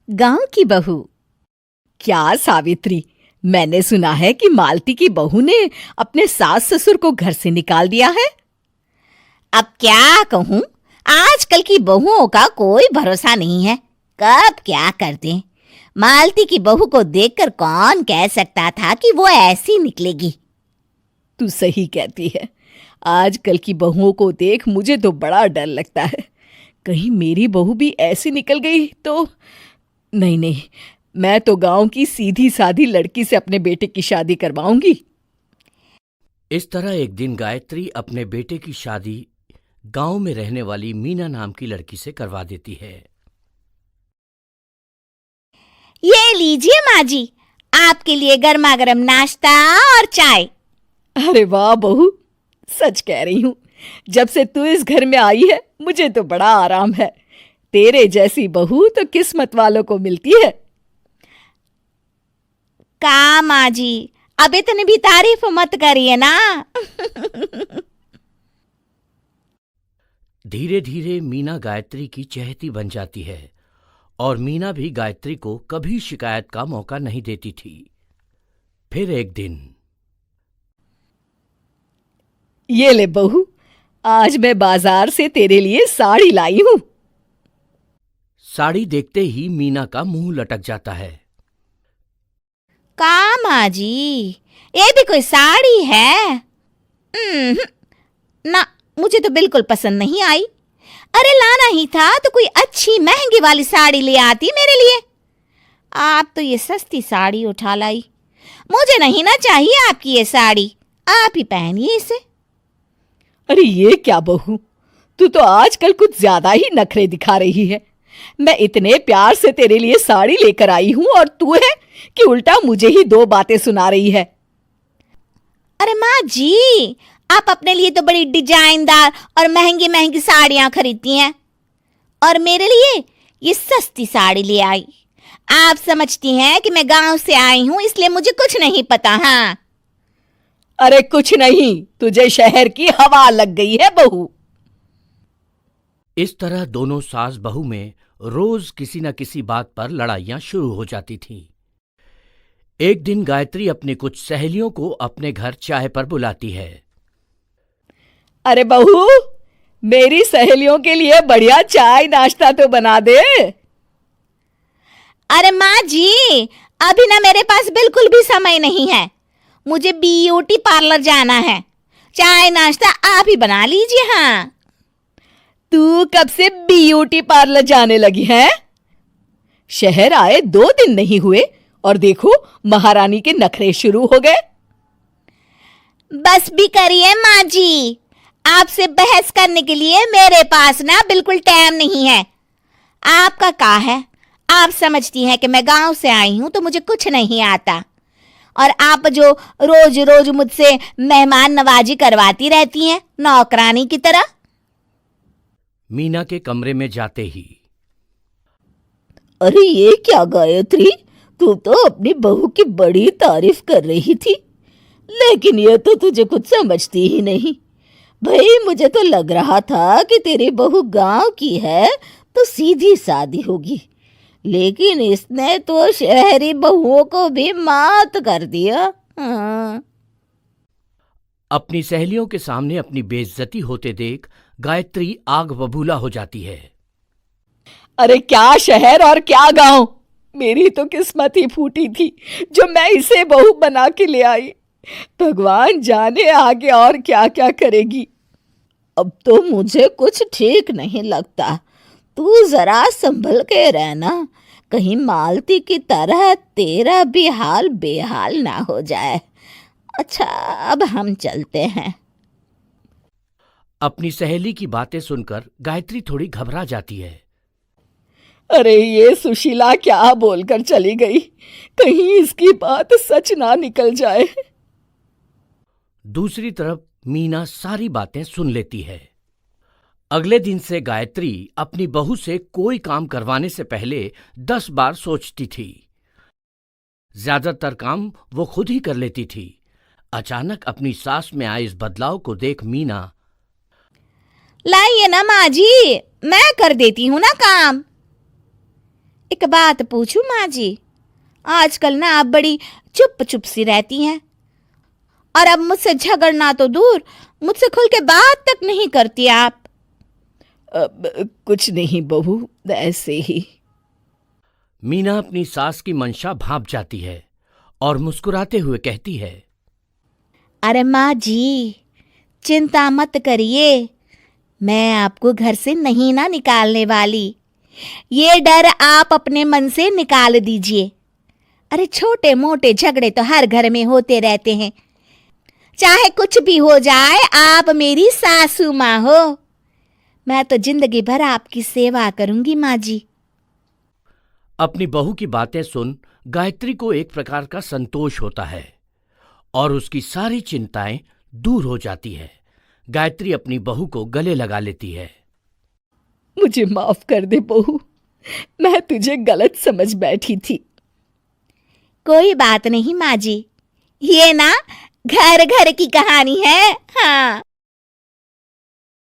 गांव की बहू। क्या सावित्री, मैंने सुना है कि मालती की बहू ने अपने सास ससुर को घर से निकाल दिया है। अब क्या कहूं, आजकल की बहुओं का कोई भरोसा नहीं है, कब क्या कर दें। मालती की बहू को देखकर कौन कह सकता था कि वो ऐसी निकलेगी। तू सही कहती है। आजकल की बहुओं को देख मुझे तो बड़ा डर लगता है। कहीं मेरी बहू भी ऐसी निकल गई तो। नहीं नहीं, मैं तो गांव की सीधी सादी लड़की से अपने बेटे की शादी करवाऊंगी। इस तरह एक दिन गायत्री अपने बेटे की शादी गांव में रहने वाली मीना नाम की लड़की से करवा देती है। ये लीजिए माँ जी, आपके लिए गर्मा गर्म नाश्ता और चाय। अरे वाह बहू, सच कह रही हूं, जब से तू इस घर में आई है मुझे तो बड़ा आराम है। तेरे जैसी बहू तो किस्मत वालों को मिलती है। का माँ जी, अब इतनी भी तारीफ मत करिए ना। धीरे धीरे मीना गायत्री की चहेती बन जाती है और मीना भी गायत्री को कभी शिकायत का मौका नहीं देती थी। फिर एक दिन, ये ले बहू, आज मैं बाजार से तेरे लिए साड़ी लाई हूं। साड़ी देखते ही मीना का मुंह लटक जाता है। का माँ जी, ये भी कोई साड़ी है? ना, मुझे तो बिल्कुल पसंद नहीं आई। अरे लाना ही था तो कोई अच्छी महंगी वाली साड़ी ले आती मेरे लिए। आप तो ये सस्ती साड़ी उठा लाई। मुझे नहीं ना चाहिए आपकी ये साड़ी, आप ही पहनिए इसे। अरे ये क्या बहू, तू तो आजकल कुछ ज्यादा ही नखरे दिखा रही है। मैं इतने प्यार से तेरे लिए साड़ी लेकर आई हूं और तू है कि उल्टा मुझे ही दो बातें सुना रही है। अरे माँ जी, आप अपने लिए तो बड़ी डिजाइनदार और महंगी महंगी साड़ियां खरीदती हैं और मेरे लिए ये सस्ती साड़ी ले आई। आप समझती हैं कि मैं गांव से आई हूं इसलिए मुझे कुछ नहीं पता। हाँ, अरे कुछ नहीं, तुझे शहर की हवा लग गई है बहू। इस तरह दोनों सास बहू में रोज किसी न किसी बात पर लड़ाइयां शुरू हो जाती थीं। एक दिन गायत्री अपनी कुछ सहेलियों को अपने घर चाय पर बुलाती है। अरे बहू, मेरी सहेलियों के लिए बढ़िया चाय नाश्ता तो बना दे। अरे माँ जी, अभी ना मेरे पास बिल्कुल भी समय नहीं है। मुझे ब्यूटी पार्लर जाना है। चाय नाश्ता आप ही बना लीजिए। हाँ, तू कब से ब्यूटी पार्लर जाने लगी है? शहर आए 2 दिन नहीं हुए और देखो महारानी के नखरे शुरू हो गए। बस भी करिए माँ जी, आपसे बहस करने के लिए मेरे पास ना बिल्कुल टाइम नहीं है। आपका क्या है, आप समझती हैं कि मैं गांव से आई हूं तो मुझे कुछ नहीं आता, और आप जो रोज रोज मुझसे मेहमान नवाजी करवाती रहती हैं नौकरानी की तरह। मीना के कमरे में जाते ही, अरे ये क्या गायत्री, तू तो अपनी बहू की बड़ी तारीफ कर रही थी, लेकिन ये तो तुझे कुछ समझती ही नहीं। भाई मुझे तो लग रहा था कि तेरी बहू गांव की है तो सीधी सादी होगी, लेकिन इसने तो शहरी बहुओं को भी मात कर दिया। हाँ। अपनी सहेलियों के सामने अपनी बेइज्जती होते देख गायत्री आग बबूला हो जाती है। अरे क्या शहर और क्या गांव, मेरी तो किस्मत ही फूटी थी जो मैं इसे बहू बना के ले आई। भगवान जाने आगे और क्या क्या करेगी। अब तो मुझे कुछ ठीक नहीं लगता। तू जरा संभल के रहना, कहीं मालती की तरह तेरा भी हाल बेहाल ना हो जाए। अच्छा, अब हम चलते हैं। अपनी सहेली की बातें सुनकर गायत्री थोड़ी घबरा जाती है। अरे ये सुशीला क्या बोलकर चली गई, कहीं इसकी बात सच ना निकल जाए। दूसरी तरफ मीना सारी बातें सुन लेती है। अगले दिन से गायत्री अपनी बहू से कोई काम करवाने से पहले 10 बार सोचती थी। ज्यादातर काम वो खुद ही कर लेती थी। अचानक अपनी सास में आए इस बदलाव को देख मीना, लाइए ना माँ जी, मैं कर देती हूँ ना काम। एक बात पूछूं माँ जी, आजकल ना आप बड़ी चुप चुप सी रहती हैं और अब मुझसे झगड़ना तो दूर, मुझसे खुल के बात तक नहीं करती आप। कुछ नहीं बहू, ऐसे ही। मीना अपनी सास की मंशा भांप जाती है और मुस्कुराते हुए कहती है, अरे माँ जी, चिंता मत करिए, मैं आपको घर से नहीं ना निकालने वाली। ये डर आप अपने मन से निकाल दीजिए। अरे छोटे मोटे झगड़े तो हर घर में होते रहते हैं, चाहे कुछ भी हो जाए, आप मेरी सासू माँ हो। मैं तो जिंदगी भर आपकी सेवा करूंगी माँ जी। अपनी बहू की बातें सुन गायत्री को एक प्रकार का संतोष होता है और उसकी सारी चिंताएं दूर हो जाती है। गायत्री अपनी बहू को गले लगा लेती है। मुझे माफ कर दे बहू, मैं तुझे गलत समझ बैठी थी। कोई बात नहीं माँ जी, ये ना घर घर की कहानी है। हाँ।